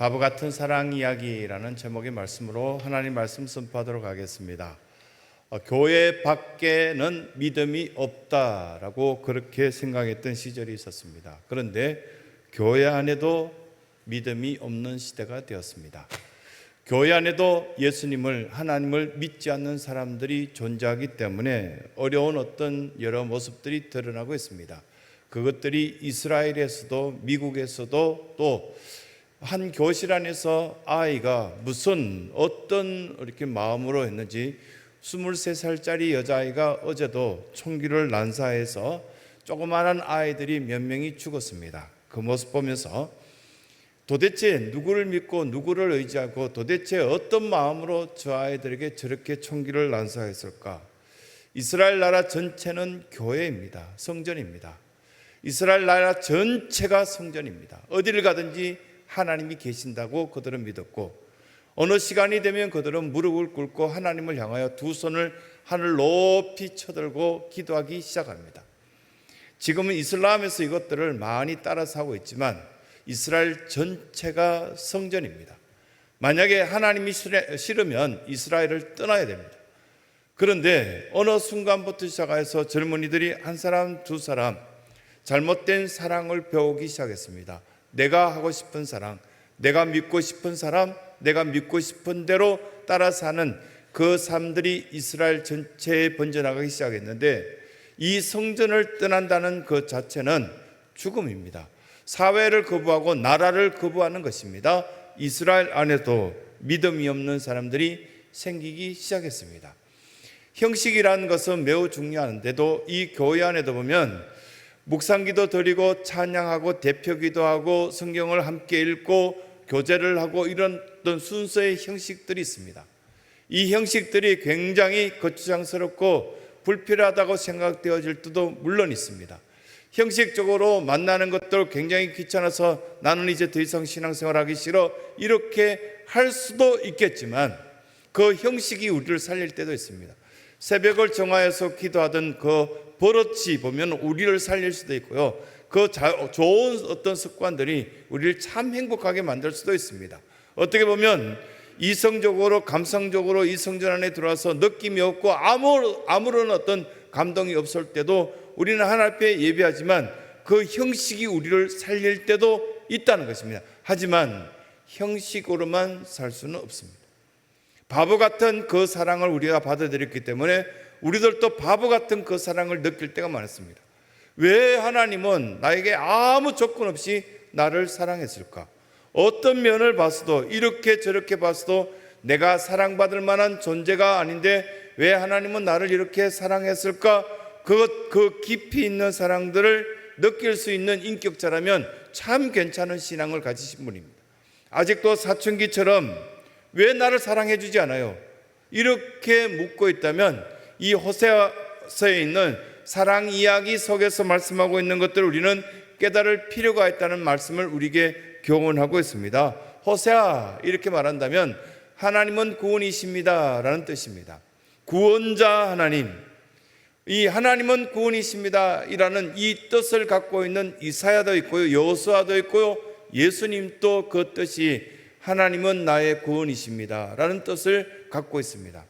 바보 같은 사랑 이야기라는 제목의 말씀으로 하나님 말씀 선포하도록 하겠습니다. 교회 밖에는 믿음이 없다라고 그렇게 생각했던 시절이 있었습니다. 그런데 교회 안에도 믿음이 없는 시대가 되었습니다. 교회 안에도 예수님을, 하나님을 믿지 않는 사람들이 존재하기 때문에 어려운 어떤 여러 모습들이 드러나고 있습니다. 그것들이 이스라엘에서도 미국에서도 또 한 교실 안에서 아이가 어떤 이렇게 마음으로 했는지 23살짜리 여자아이가 어제도 총기를 난사해서 조그마한 아이들이 몇 명이 죽었습니다. 그 모습 보면서 도대체 누구를 믿고 누구를 의지하고 도대체 어떤 마음으로 저 아이들에게 저렇게 총기를 난사했을까? 이스라엘 나라 전체는 교회입니다. 성전입니다. 이스라엘 나라 전체가 성전입니다. 어디를 가든지 하나님이 계신다고 그들은 믿었고, 어느 시간이 되면 그들은 무릎을 꿇고 하나님을 향하여 두 손을 하늘 높이 쳐들고 기도하기 시작합니다. 지금은 이슬람에서 이것들을 많이 따라서 하고 있지만 이스라엘 전체가 성전입니다. 만약에 하나님이 싫으면 이스라엘을 떠나야 됩니다. 그런데 어느 순간부터 시작해서 젊은이들이 한 사람 두 사람 잘못된 사랑을 배우기 시작했습니다. 내가 하고 싶은 사랑, 내가 믿고 싶은 사람, 내가 믿고 싶은 대로 따라 사는 그 삶들이 이스라엘 전체에 번져나가기 시작했는데, 이 성전을 떠난다는 그 자체는 죽음입니다. 사회를 거부하고 나라를 거부하는 것입니다. 이스라엘 안에도 믿음이 없는 사람들이 생기기 시작했습니다. 형식이라는 것은 매우 중요한데도 이 교회 안에도 보면 묵상기도 드리고 찬양하고 대표기도하고 성경을 함께 읽고 교제를 하고 이런 어떤 순서의 형식들이 있습니다. 이 형식들이 굉장히 거추장스럽고 불필요하다고 생각되어질 때도 물론 있습니다. 형식적으로 만나는 것도 굉장히 귀찮아서 나는 이제 더 이상 신앙생활하기 싫어 이렇게 할 수도 있겠지만 그 형식이 우리를 살릴 때도 있습니다. 새벽을 정하여서 기도하던 그 버릇이 보면 우리를 살릴 수도 있고요. 그 좋은 어떤 습관들이 우리를 참 행복하게 만들 수도 있습니다. 어떻게 보면 이성적으로 감성적으로 이 성전 안에 들어와서 느낌이 없고 아무런 어떤 감동이 없을 때도 우리는 하나님 앞에 예배하지만 그 형식이 우리를 살릴 때도 있다는 것입니다. 하지만 형식으로만 살 수는 없습니다. 바보 같은 그 사랑을 우리가 받아들였기 때문에 우리들도 바보 같은 그 사랑을 느낄 때가 많습니다. 왜 하나님은 나에게 아무 조건 없이 나를 사랑했을까? 어떤 면을 봤어도 이렇게 저렇게 봤어도 내가 사랑받을 만한 존재가 아닌데 왜 하나님은 나를 이렇게 사랑했을까? 그 깊이 있는 사랑들을 느낄 수 있는 인격자라면 참 괜찮은 신앙을 가지신 분입니다. 아직도 사춘기처럼 왜 나를 사랑해 주지 않아요? 이렇게 묻고 있다면 이 호세아서에 있는 사랑 이야기 속에서 말씀하고 있는 것들을 우리는 깨달을 필요가 있다는 말씀을 우리에게 교훈하고 있습니다. 호세아 이렇게 말한다면 하나님은 구원이십니다 라는 뜻입니다. 구원자 하나님, 이 하나님은 구원이십니다 이라는 이 뜻을 갖고 있는 이사야도 있고요, 여호수아도 있고요, 예수님도 그 뜻이 하나님은 나의 구원이십니다 라는 뜻을 갖고 있습니다.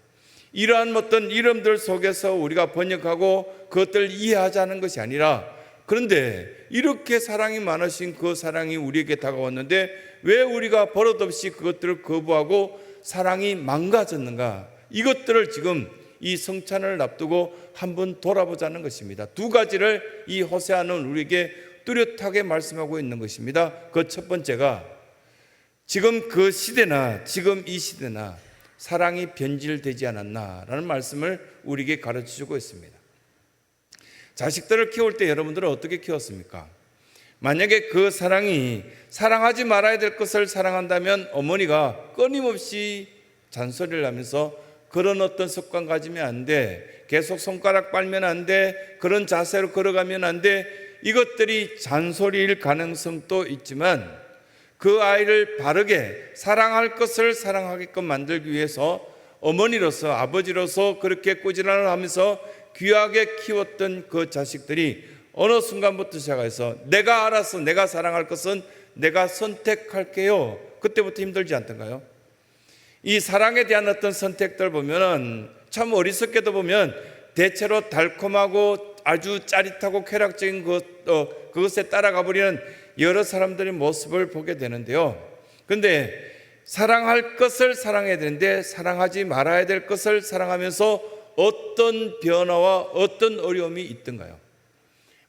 이러한 어떤 이름들 속에서 우리가 번역하고 그것들을 이해하자는 것이 아니라, 그런데 이렇게 사랑이 많으신 그 사랑이 우리에게 다가왔는데 왜 우리가 버릇없이 그것들을 거부하고 사랑이 망가졌는가? 이것들을 지금 이 성찬을 앞두고 한번 돌아보자는 것입니다. 두 가지를 이 호세아는 우리에게 뚜렷하게 말씀하고 있는 것입니다. 그 첫 번째가 지금 그 시대나 지금 이 시대나 사랑이 변질되지 않았나라는 말씀을 우리에게 가르쳐주고 있습니다. 자식들을 키울 때 여러분들은 어떻게 키웠습니까? 만약에 그 사랑이 사랑하지 말아야 될 것을 사랑한다면 어머니가 끊임없이 잔소리를 하면서 그런 어떤 습관 가지면 안 돼, 계속 손가락 빨면 안 돼, 그런 자세로 걸어가면 안 돼, 이것들이 잔소리일 가능성도 있지만 그 아이를 바르게 사랑할 것을 사랑하게끔 만들기 위해서 어머니로서 아버지로서 그렇게 꾸준함을 하면서 귀하게 키웠던 그 자식들이 어느 순간부터 시작해서 내가 알아서 내가 사랑할 것은 내가 선택할게요. 그때부터 힘들지 않던가요? 이 사랑에 대한 어떤 선택들 보면은 참 어리석게도 보면 대체로 달콤하고 아주 짜릿하고 쾌락적인 그것에 따라가 버리는 여러 사람들의 모습을 보게 되는데요. 그런데 사랑할 것을 사랑해야 되는데 사랑하지 말아야 될 것을 사랑하면서 어떤 변화와 어떤 어려움이 있던가요?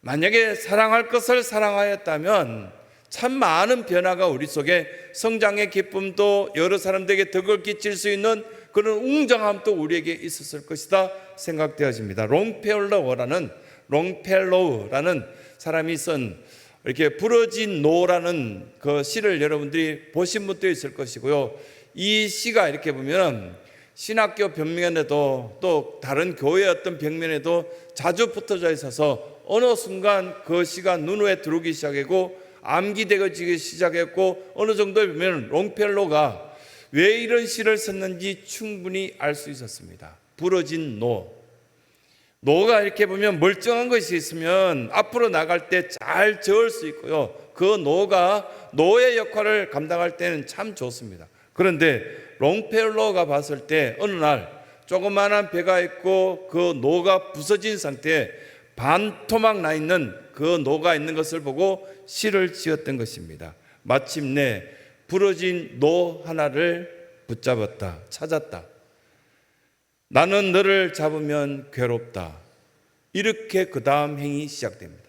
만약에 사랑할 것을 사랑하였다면 참 많은 변화가 우리 속에 성장의 기쁨도 여러 사람들에게 덕을 끼칠 수 있는 그런 웅장함도 우리에게 있었을 것이다 생각되어집니다. 롱펠로우라는 사람이 쓴 이렇게 부러진 노라는 그 시를 여러분들이 보신 분도 있을 것이고요. 이 시가 이렇게 보면 신학교 벽면에도 또 다른 교회 어떤 벽면에도 자주 붙어져 있어서 어느 순간 그 시가 눈에 들어오기 시작했고 암기되어지기 시작했고 어느 정도에 보면 롱펠로가 왜 이런 시를 썼는지 충분히 알 수 있었습니다. 부러진 노가 이렇게 보면 멀쩡한 것이 있으면 앞으로 나갈 때 잘 저을 수 있고요. 그 노의 역할을 감당할 때는 참 좋습니다. 그런데 롱펠로가 봤을 때 어느 날 조그마한 배가 있고 그 노가 부서진 상태에 반토막 나 있는 그 노가 있는 것을 보고 시를 지었던 것입니다. 마침내 부러진 노 하나를 붙잡았다, 찾았다. 나는 너를 잡으면 괴롭다. 이렇게 그 다음 행이 시작됩니다.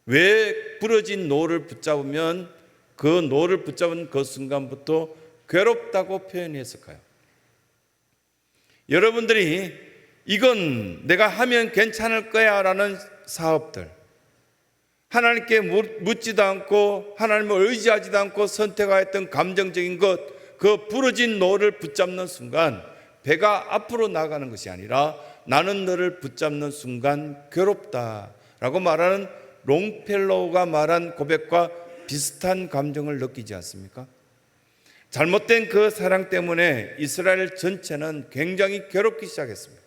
왜 부러진 노를 붙잡으면 그 노를 붙잡은 그 순간부터 괴롭다고 표현했을까요? 여러분들이 이건 내가 하면 괜찮을 거야 라는 사업들, 하나님께 묻지도 않고 하나님을 의지하지도 않고 선택하였던 감정적인 것, 그 부러진 노를 붙잡는 순간 배가 앞으로 나가는 것이 아니라 나는 너를 붙잡는 순간 괴롭다라고 말하는 롱펠로우가 말한 고백과 비슷한 감정을 느끼지 않습니까? 잘못된 그 사랑 때문에 이스라엘 전체는 굉장히 괴롭기 시작했습니다.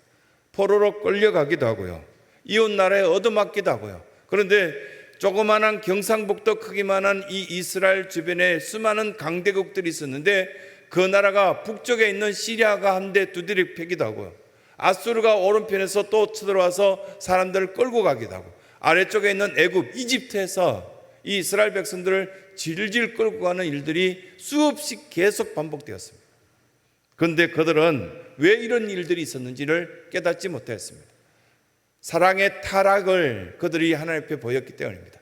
포로로 끌려가기도 하고요, 이웃 나라에 얻어맞기도 하고요. 그런데 조그마한 경상북도 크기만한 이 이스라엘 주변에 수많은 강대국들이 있었는데 그 나라가 북쪽에 있는 시리아가 한 대 두드려 패기도 하고요, 아수르가 오른편에서 또 쳐들어와서 사람들을 끌고 가기도 하고, 아래쪽에 있는 애굽, 이집트에서 이 이스라엘 백성들을 질질 끌고 가는 일들이 수없이 계속 반복되었습니다. 그런데 그들은 왜 이런 일들이 있었는지를 깨닫지 못했습니다. 사랑의 타락을 그들이 하나님 앞에 보였기 때문입니다.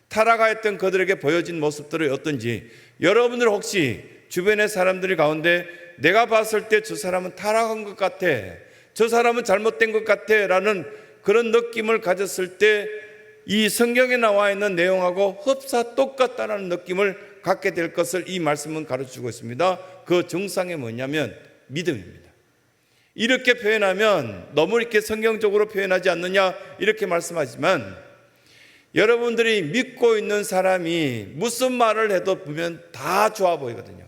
타락하였던 그들에게 보여진 모습들이 어떤지 여러분들 혹시 주변의 사람들 가운데 내가 봤을 때 저 사람은 타락한 것 같아, 저 사람은 잘못된 것 같아 라는 그런 느낌을 가졌을 때 이 성경에 나와 있는 내용하고 흡사 똑같다는 느낌을 갖게 될 것을 이 말씀은 가르치고 있습니다. 그 정상이 뭐냐면 믿음입니다. 이렇게 표현하면 너무 이렇게 성경적으로 표현하지 않느냐 이렇게 말씀하지만, 여러분들이 믿고 있는 사람이 무슨 말을 해도 보면 다 좋아 보이거든요.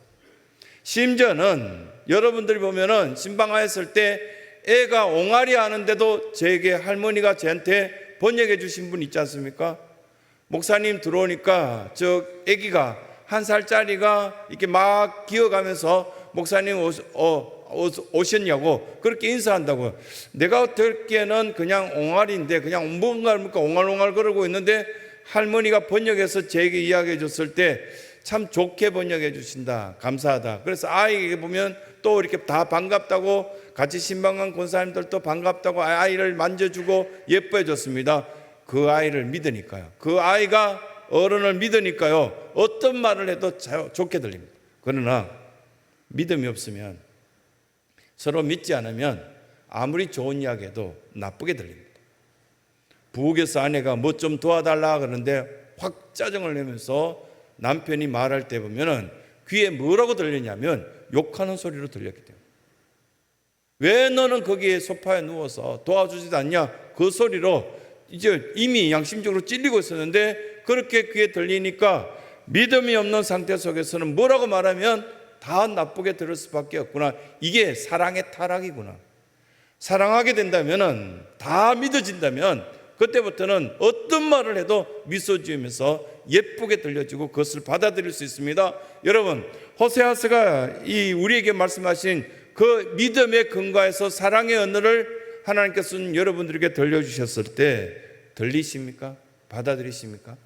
심지어는 여러분들이 보면은 신방하였을 때 애가 옹알이 하는데도 저에게 할머니가 저한테 번역해 주신 분 있지 않습니까? 목사님 들어오니까 저 애기가 1살짜리가 이렇게 막 기어가면서 목사님 오셨냐고 그렇게 인사한다고요. 내가 듣기에는 그냥 옹알인데 그냥 뭔가 옹알옹알 그러고 있는데 할머니가 번역해서 제게 이야기해 줬을 때 참 좋게 번역해 주신다, 감사하다. 그래서 아이에게 보면 또 이렇게 다 반갑다고, 같이 신방한 권사님들도 반갑다고 아이를 만져주고 예뻐해 줬습니다. 그 아이를 믿으니까요, 그 아이가 어른을 믿으니까요, 어떤 말을 해도 좋게 들립니다. 그러나 믿음이 없으면, 서로 믿지 않으면 아무리 좋은 이야기 해도 나쁘게 들립니다. 부엌에서 아내가 뭐 좀 도와달라 그러는데 확 짜증을 내면서 남편이 말할 때 보면은 귀에 뭐라고 들리냐면 욕하는 소리로 들렸기 때문에, 왜 너는 거기에 소파에 누워서 도와주지도 않냐, 그 소리로 이제 이미 양심적으로 찔리고 있었는데 그렇게 귀에 들리니까 믿음이 없는 상태 속에서는 뭐라고 말하면 다 나쁘게 들을 수밖에 없구나. 이게 사랑의 타락이구나. 사랑하게 된다면, 다 믿어진다면 그때부터는 어떤 말을 해도 미소 지으면서 예쁘게 들려지고 그것을 받아들일 수 있습니다. 여러분, 호세아서가 우리에게 말씀하신 그 믿음의 근거에서 사랑의 언어를 하나님께서는 여러분들에게 들려주셨을 때 들리십니까? 받아들이십니까?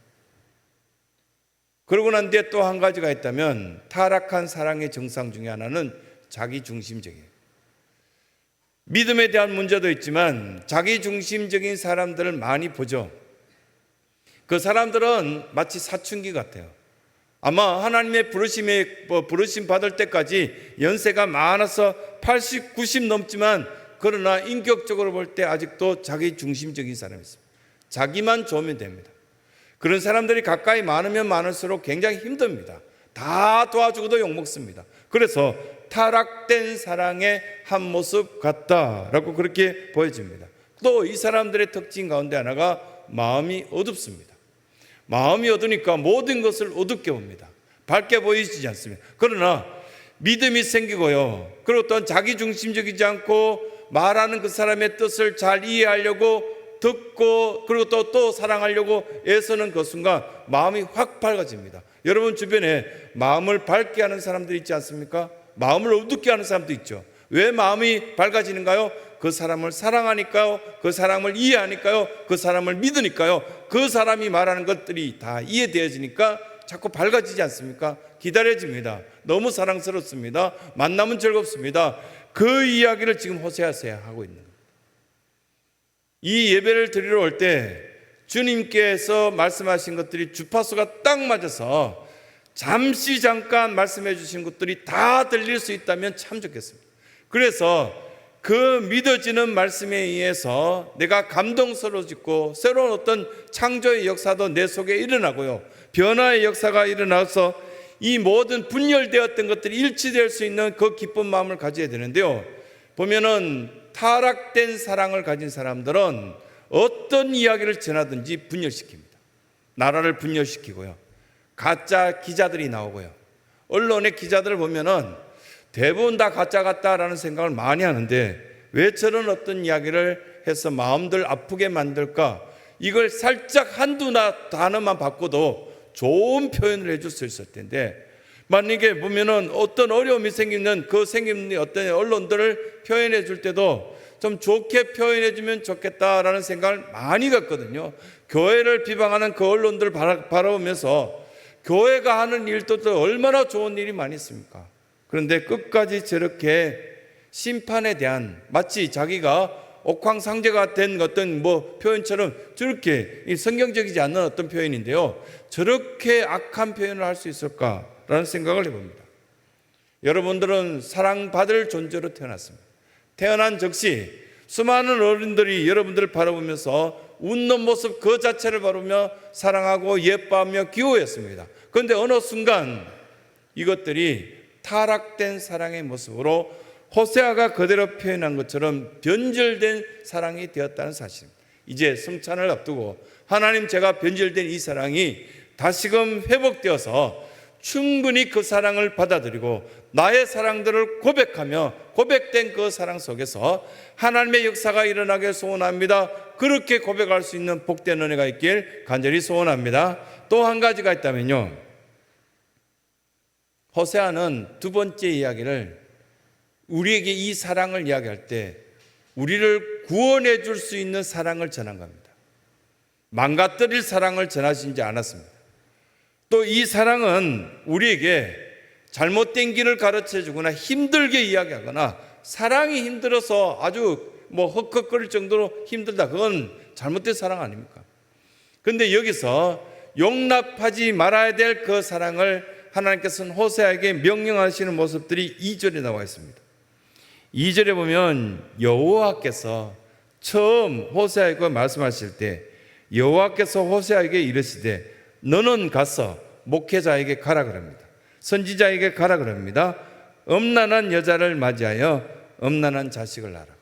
그러고 난 뒤에 또 한 가지가 있다면, 타락한 사랑의 정상 중에 하나는 자기중심적이에요. 믿음에 대한 문제도 있지만 자기중심적인 사람들을 많이 보죠. 그 사람들은 마치 사춘기 같아요. 아마 하나님의 부르심 받을 때까지 연세가 많아서 80, 90 넘지만, 그러나 인격적으로 볼 때 아직도 자기중심적인 사람이 있습니다. 자기만 좋으면 됩니다. 그런 사람들이 가까이 많으면 많을수록 굉장히 힘듭니다. 다 도와주고도 욕먹습니다. 그래서 타락된 사랑의 한 모습 같다라고 그렇게 보여집니다. 또 이 사람들의 특징 가운데 하나가 마음이 어둡습니다. 마음이 어두니까 모든 것을 어둡게 봅니다. 밝게 보이지 않습니다. 그러나 믿음이 생기고요, 그리고 또 자기중심적이지 않고 말하는 그 사람의 뜻을 잘 이해하려고 듣고, 그리고 또 사랑하려고 애쓰는 그 순간 마음이 확 밝아집니다. 여러분 주변에 마음을 밝게 하는 사람들이 있지 않습니까? 마음을 어둡게 하는 사람도 있죠. 왜 마음이 밝아지는가요? 그 사람을 사랑하니까요, 그 사람을 이해하니까요, 그 사람을 믿으니까요. 그 사람이 말하는 것들이 다 이해되어지니까 자꾸 밝아지지 않습니까? 기다려집니다. 너무 사랑스럽습니다. 만나면 즐겁습니다. 그 이야기를 지금 호세아서야 하고 있는 겁니다. 이 예배를 드리러 올 때 주님께서 말씀하신 것들이 주파수가 딱 맞아서 잠깐 말씀해 주신 것들이 다 들릴 수 있다면 참 좋겠습니다. 그래서 그 믿어지는 말씀에 의해서 내가 감동스러워지고 새로운 어떤 창조의 역사도 내 속에 일어나고요, 변화의 역사가 일어나서 이 모든 분열되었던 것들이 일치될 수 있는 그 기쁜 마음을 가져야 되는데요, 보면은 타락된 사랑을 가진 사람들은 어떤 이야기를 전하든지 분열시킵니다. 나라를 분열시키고요, 가짜 기자들이 나오고요, 언론의 기자들을 보면은 대부분 다 가짜 같다라는 생각을 많이 하는데, 왜 저런 어떤 이야기를 해서 마음들 아프게 만들까? 이걸 살짝 한두 단어만 바꿔도 좋은 표현을 해줄 수 있을 텐데, 만약에 보면은 어떤 어려움이 생기는 어떤 언론들을 표현해 줄 때도 좀 좋게 표현해 주면 좋겠다라는 생각을 많이 갖거든요. 교회를 비방하는 그 언론들을 바라보면서 교회가 하는 일도 얼마나 좋은 일이 많이 있습니까? 그런데 끝까지 저렇게 심판에 대한, 마치 자기가 옥황상제가 된 어떤 표현처럼 저렇게 성경적이지 않는 어떤 표현인데요, 저렇게 악한 표현을 할 수 있을까라는 생각을 해봅니다. 여러분들은 사랑받을 존재로 태어났습니다. 태어난 즉시 수많은 어른들이 여러분들을 바라보면서 웃는 모습 그 자체를 바라보며 사랑하고 예뻐하며 귀여워했습니다. 그런데 어느 순간 이것들이 타락된 사랑의 모습으로 호세아가 그대로 표현한 것처럼 변절된 사랑이 되었다는 사실입니다. 이제 성찬을 앞두고 하나님, 제가 변절된 이 사랑이 다시금 회복되어서 충분히 그 사랑을 받아들이고 나의 사랑들을 고백하며 고백된 그 사랑 속에서 하나님의 역사가 일어나게 소원합니다. 그렇게 고백할 수 있는 복된 은혜가 있길 간절히 소원합니다. 또 한 가지가 있다면요, 호세아는 두 번째 이야기를, 우리에게 이 사랑을 이야기할 때 우리를 구원해 줄 수 있는 사랑을 전한 겁니다. 망가뜨릴 사랑을 전하시지 않았습니다. 또 이 사랑은 우리에게 잘못된 길을 가르쳐 주거나 힘들게 이야기하거나, 사랑이 힘들어서 아주 헉헉거릴 정도로 힘들다, 그건 잘못된 사랑 아닙니까? 그런데 여기서 용납하지 말아야 될 그 사랑을 하나님께서는 호세아에게 명령하시는 모습들이 2절에 나와 있습니다. 2절에 보면 여호와께서 처음 호세아에게 말씀하실 때 여호와께서 호세아에게 이르시되 너는 가서 목회자에게 가라 그럽니다. 선지자에게 가라 그럽니다. 음란한 여자를 맞이하여 음란한 자식을 낳으라.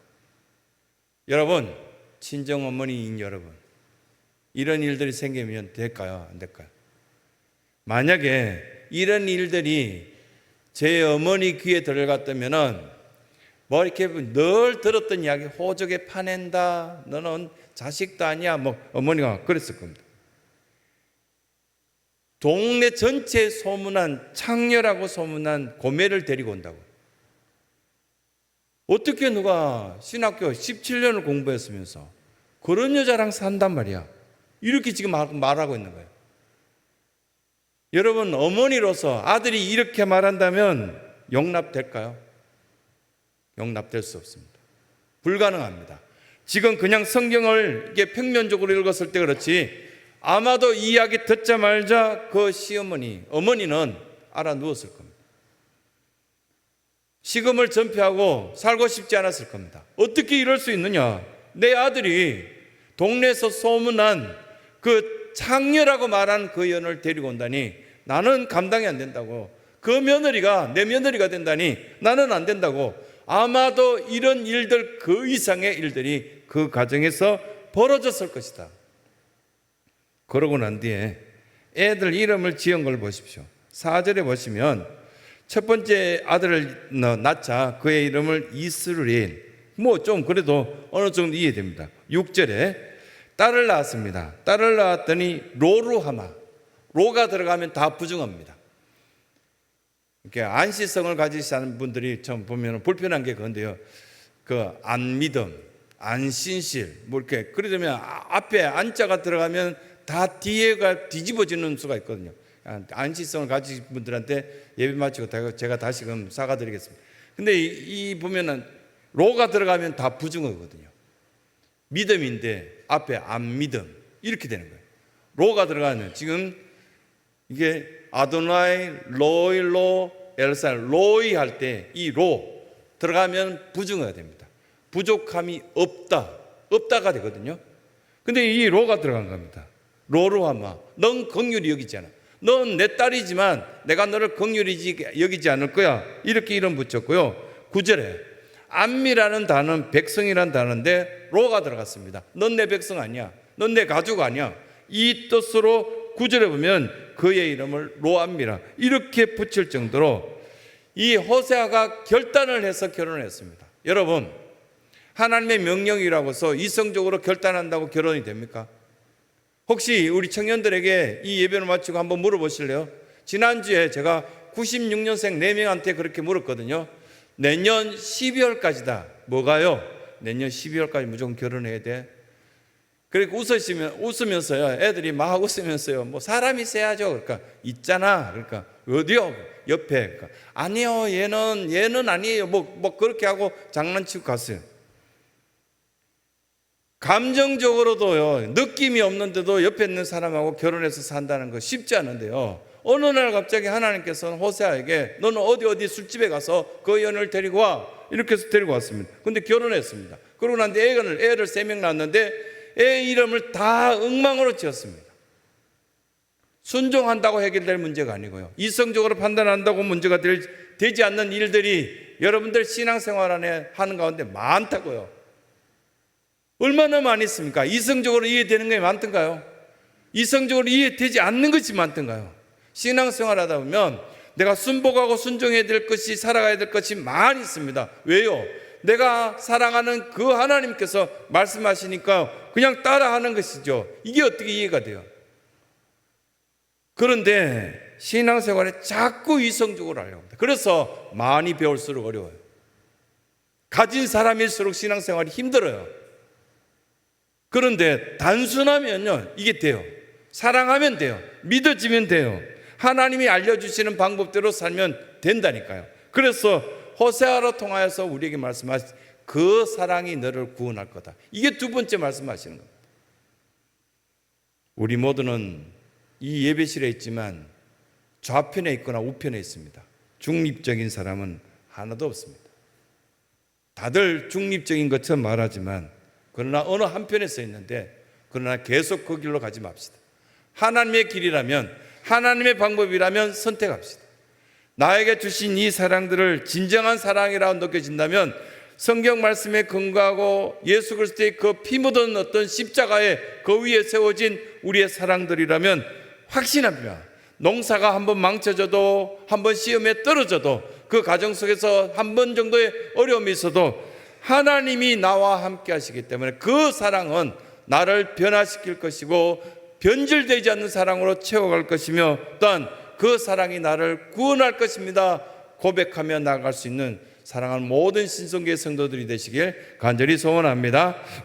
여러분, 친정어머니인 여러분, 이런 일들이 생기면 될까요? 안 될까요? 만약에 이런 일들이 제 어머니 귀에 들어갔다면 뭐 이렇게 늘 들었던 이야기, 호적에 파낸다, 너는 자식도 아니야, 뭐 어머니가 그랬을 겁니다. 동네 전체에 소문난, 창녀라고 소문난 고매를 데리고 온다고. 어떻게 누가 신학교 17년을 공부했으면서 그런 여자랑 산단 말이야. 이렇게 지금 말하고 있는 거예요. 여러분, 어머니로서 아들이 이렇게 말한다면 용납될까요? 용납될 수 없습니다. 불가능합니다. 지금 그냥 성경을 이게 평면적으로 읽었을 때 그렇지, 아마도 이 이야기 듣자마자 그 시어머니, 어머니는 알아 누웠을 겁니다. 식음을 전폐하고 살고 싶지 않았을 겁니다. 어떻게 이럴 수 있느냐? 내 아들이 동네에서 소문난 그 창녀라고 말한 그 연을 데리고 온다니 나는 감당이 안 된다고. 그 며느리가 내 며느리가 된다니 나는 안 된다고. 아마도 이런 일들, 그 이상의 일들이 그 가정에서 벌어졌을 것이다. 그러고 난 뒤에 애들 이름을 지은 걸 보십시오. 4절에 보시면 첫 번째 아들을 낳자 그의 이름을 이스루엘. 뭐 좀 그래도 어느 정도 이해됩니다. 6절에 딸을 낳았습니다. 딸을 낳았더니 로루하마. 로가 들어가면 다 부정합니다. 이렇게 안시성을 가지시는 분들이 좀 보면 불편한 게 그건데요. 그 안믿음, 안신실, 뭐 이렇게 그러면 앞에 안자가 들어가면 다 뒤에가 뒤집어지는 수가 있거든요. 안시성을 가지신 분들한테 예배 마치고 제가 다시금 사과드리겠습니다. 근데 이 보면은 로가 들어가면 다 부정어거든요. 믿음인데 앞에 안 믿음 이렇게 되는 거예요. 로가 들어가면 지금 이게 아도나이 로일로 엘살 로이 할 때 이 로 들어가면 부정어가 됩니다. 부족함이 없다가 되거든요. 근데 이 로가 들어간 겁니다. 로루하마, 넌 긍휼히 여기지 않아. 넌 내 딸이지만 내가 너를 긍휼히 여기지 않을 거야. 이렇게 이름 붙였고요. 9절에 암미라는 단어는 백성이라는 단어인데 로가 들어갔습니다. 넌 내 백성 아니야. 넌 내 가족 아니야. 이 뜻으로 9절에 보면 그의 이름을 로암미라 이렇게 붙일 정도로 이 호세아가 결단을 해서 결혼을 했습니다. 여러분, 하나님의 명령이라고 해서 이성적으로 결단한다고 결혼이 됩니까? 혹시 우리 청년들에게 이 예배를 마치고 한번 물어보실래요? 지난주에 제가 96년생 4명한테 그렇게 물었거든요. 내년 12월까지다. 뭐가요? 내년 12월까지 무조건 결혼해야 돼. 그러니까 웃으면서요. 애들이 막 웃으면서요. 뭐 사람이 있어야죠. 그러니까 있잖아. 그러니까 어디요? 옆에. 그러니까 아니요. 얘는 아니에요. 뭐 그렇게 하고 장난치고 갔어요. 감정적으로도요. 느낌이 없는데도 옆에 있는 사람하고 결혼해서 산다는 거 쉽지 않은데요. 어느 날 갑자기 하나님께서는 호세아에게 너는 어디 술집에 가서 그 연을 데리고 와. 이렇게 해서 데리고 왔습니다. 근데 결혼했습니다. 그러고 난 뒤에 애를 3명 낳았는데 애 이름을 다 엉망으로 지었습니다. 순종한다고 해결될 문제가 아니고요. 이성적으로 판단한다고 문제가 되지 않는 일들이 여러분들 신앙생활 안에 하는 가운데 많다고요. 얼마나 많이 있습니까? 이성적으로 이해되는 게 많던가요? 이성적으로 이해되지 않는 것이 많던가요? 신앙생활 하다 보면 내가 순복하고 순종해야 될 것이, 살아가야 될 것이 많이 있습니다. 왜요? 내가 사랑하는 그 하나님께서 말씀하시니까 그냥 따라하는 것이죠. 이게 어떻게 이해가 돼요? 그런데 신앙생활에 자꾸 이성적으로 하려고 합니다. 그래서 많이 배울수록 어려워요. 가진 사람일수록 신앙생활이 힘들어요. 그런데 단순하면요, 이게 돼요. 사랑하면 돼요. 믿어지면 돼요. 하나님이 알려주시는 방법대로 살면 된다니까요. 그래서 호세아로 통하여서 우리에게 말씀하신 그 사랑이 너를 구원할 거다. 이게 두 번째 말씀하시는 겁니다. 우리 모두는 이 예배실에 있지만 좌편에 있거나 우편에 있습니다. 중립적인 사람은 하나도 없습니다. 다들 중립적인 것처럼 말하지만 그러나 어느 한편에 서 있는데 그러나 계속 그 길로 가지 맙시다. 하나님의 길이라면, 하나님의 방법이라면 선택합시다. 나에게 주신 이 사랑들을 진정한 사랑이라고 느껴진다면 성경 말씀에 근거하고 예수 그리스도의 그 피 묻은 어떤 십자가에 그 위에 세워진 우리의 사랑들이라면 확신합니다. 농사가 한번 망쳐져도, 한번 시험에 떨어져도 그 가정 속에서 한 번 정도의 어려움이 있어도 하나님이 나와 함께 하시기 때문에 그 사랑은 나를 변화시킬 것이고 변질되지 않는 사랑으로 채워갈 것이며 또한 그 사랑이 나를 구원할 것입니다 고백하며 나아갈 수 있는 사랑하는 모든 신성교회 성도들이 되시길 간절히 소원합니다.